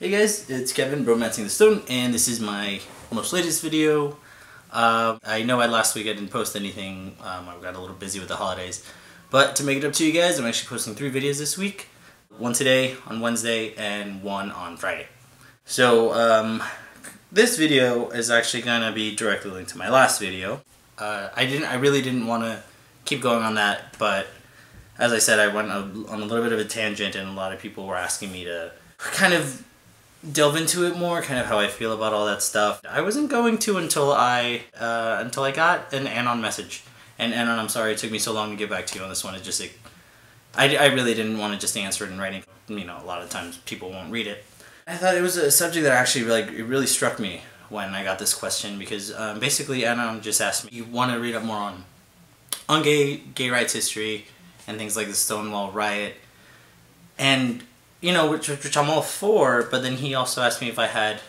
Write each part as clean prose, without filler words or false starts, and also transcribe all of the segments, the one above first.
Hey guys, it's Kevin, Bromancing the Stone, and this is my most latest video. I know last week I didn't post anything. I got a little busy with the holidays. But to make it up to you guys, I'm actually posting 3 videos this week. One today, on Wednesday, and one on Friday. So, this video is actually going to be directly linked to my last video. I really didn't want to keep going on that, but as I said, I went on a little bit of a tangent, and a lot of people were asking me to kind of delve into it more, kind of how I feel about all that stuff. I wasn't going to until I got an Anon message. And Anon, I'm sorry it took me so long to get back to you on this one. It's just like, I really didn't want to just answer it in writing. You know, a lot of times people won't read it. I thought it was a subject that actually, like, it really struck me when I got this question, because basically Anon just asked me, you want to read up more on gay rights history and things like the Stonewall riot, and you know, which I'm all for, but then he also asked me if I had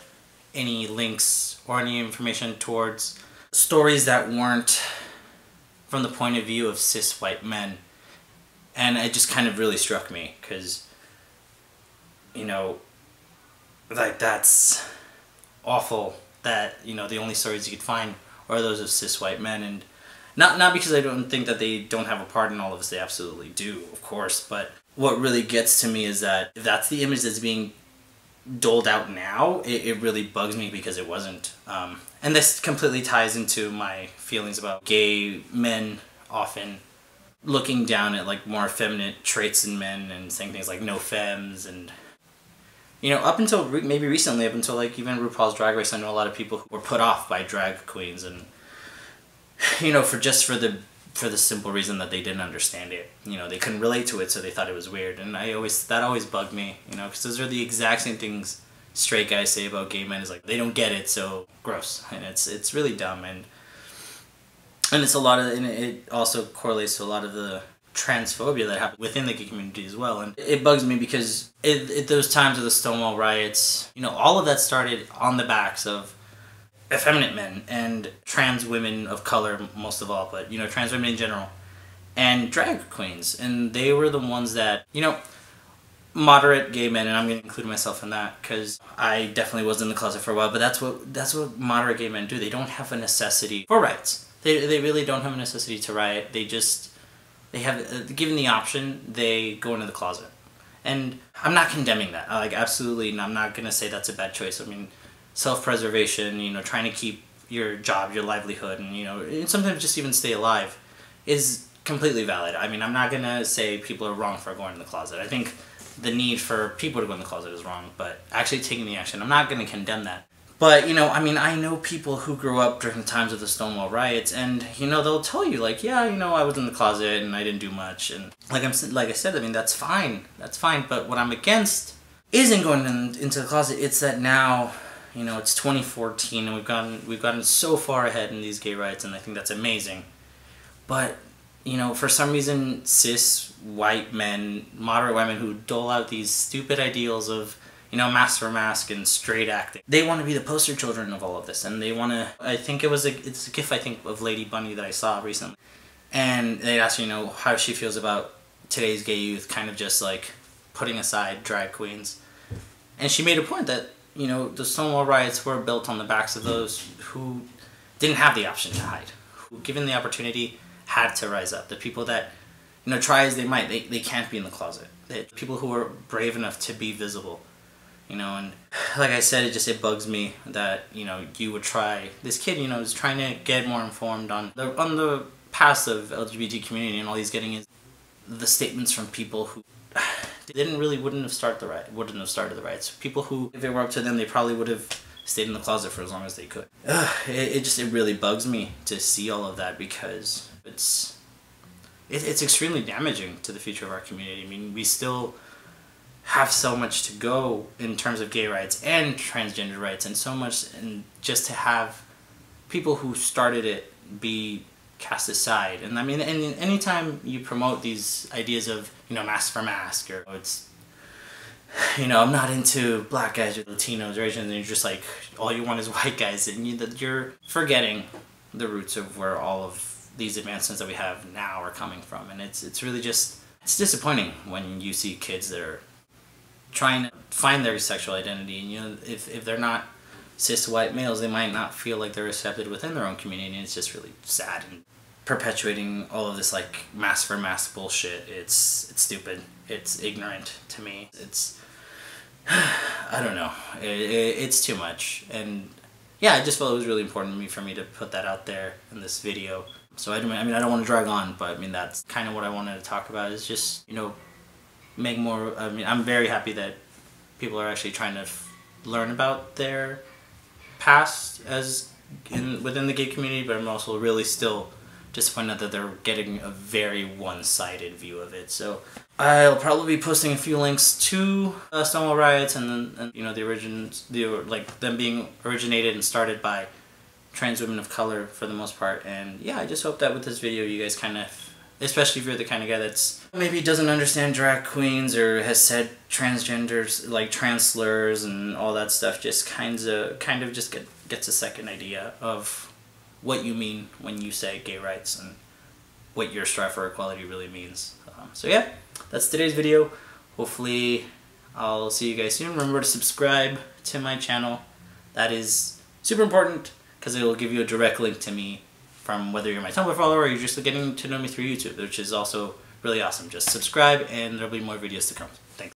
any links or any information towards stories that weren't from the point of view of cis white men. And it just kind of really struck me, because, you know, like, that's awful that, you know, the only stories you could find are those of cis white men. And not because I don't think that they don't have a part in all of this, they absolutely do, of course, but what really gets to me is that if that's the image that's being doled out now, it really bugs me, because it wasn't. And this completely ties into my feelings about gay men often looking down at, like, more effeminate traits in men and saying things like no femmes. And, you know, up until maybe recently, up until, like, even RuPaul's Drag Race, I know a lot of people who were put off by drag queens, and, you know, for the simple reason that they didn't understand it. You know, they couldn't relate to it, so they thought it was weird. And that always bugged me, you know, because those are the exact same things straight guys say about gay men. Is like, they don't get it, so gross. And it's really dumb. And it's a lot of, and it also correlates to a lot of the transphobia that happens within the gay community as well. And it bugs me because at those times of the Stonewall riots, you know, all of that started on the backs of effeminate men and trans women of color, most of all, but, you know, trans women in general, and drag queens. And they were the ones that, you know, moderate gay men, and I'm going to include myself in that because I definitely was in the closet for a while, but that's what moderate gay men do. They don't have a necessity for rights. They really don't have a necessity to riot. They have, given the option, they go into the closet. And I'm not condemning that. Like, absolutely, I'm not going to say that's a bad choice. I mean, self-preservation, you know, trying to keep your job, your livelihood, and, you know, and sometimes just even stay alive is completely valid. I mean, I'm not gonna say people are wrong for going in the closet. I think the need for people to go in the closet is wrong, but actually taking the action, I'm not gonna condemn that. But, you know, I mean, I know people who grew up during the times of the Stonewall riots, and, you know, they'll tell you, like, yeah, you know, I was in the closet and I didn't do much, and like I said, I mean, that's fine, but what I'm against isn't going into the closet. It's that now, you know, it's 2014 and we've gotten so far ahead in these gay rights, and I think that's amazing. But, you know, for some reason, cis white men, moderate women who dole out these stupid ideals of, you know, mask for mask and straight acting, they want to be the poster children of all of this, and they want to, I think it's a gif, I think, of Lady Bunny that I saw recently, and they asked, you know, how she feels about today's gay youth kind of just, like, putting aside drag queens. And she made a point that, you know, the Stonewall riots were built on the backs of those who didn't have the option to hide, who, given the opportunity, had to rise up. The people that, you know, try as they might, they can't be in the closet. The people who are brave enough to be visible, you know. And like I said, it bugs me that, you know, you would try, this kid, you know, is trying to get more informed on the past of LGBT community, and all he's getting is the statements from people who wouldn't have started the riots. People who, if it were up to them, they probably would have stayed in the closet for as long as they could. It really bugs me to see all of that, because it's extremely damaging to the future of our community. I mean, we still have so much to go in terms of gay rights and transgender rights, and so much, and just to have people who started it be cast aside. And I mean, and anytime you promote these ideas of, you know, mask for mask, or it's, you know, I'm not into black guys or Latinos or Asians, and you're just like, all you want is white guys, and you're forgetting the roots of where all of these advancements that we have now are coming from. And it's really just, it's disappointing when you see kids that are trying to find their sexual identity. And you know, if they're not cis white males, they might not feel like they're accepted within their own community, and it's just really sad and perpetuating all of this like mask for mask bullshit. It's stupid. It's ignorant to me. It's I don't know. It's too much, and yeah, I just felt it was really important for me to put that out there in this video. So I mean, I don't want to drag on, but I mean that's kind of what I wanted to talk about. Is just, you know, make more. I mean, I'm very happy that people are actually trying to learn about their past within the gay community, but I'm also really still disappointed that they're getting a very one-sided view of it. So I'll probably be posting a few links to Stonewall riots and you know, like them being originated and started by trans women of color for the most part. And yeah, I just hope that with this video you guys kind of, especially if you're the kind of guy that's maybe doesn't understand drag queens or has said transgenders, like trans slurs and all that stuff, just kind of just gets a second idea of what you mean when you say gay rights and what your strive for equality really means. So yeah, that's today's video. Hopefully I'll see you guys soon. Remember to subscribe to my channel. That is super important because it will give you a direct link to me, from whether you're my Tumblr follower or you're just getting to know me through YouTube, which is also really awesome. Just subscribe and there'll be more videos to come.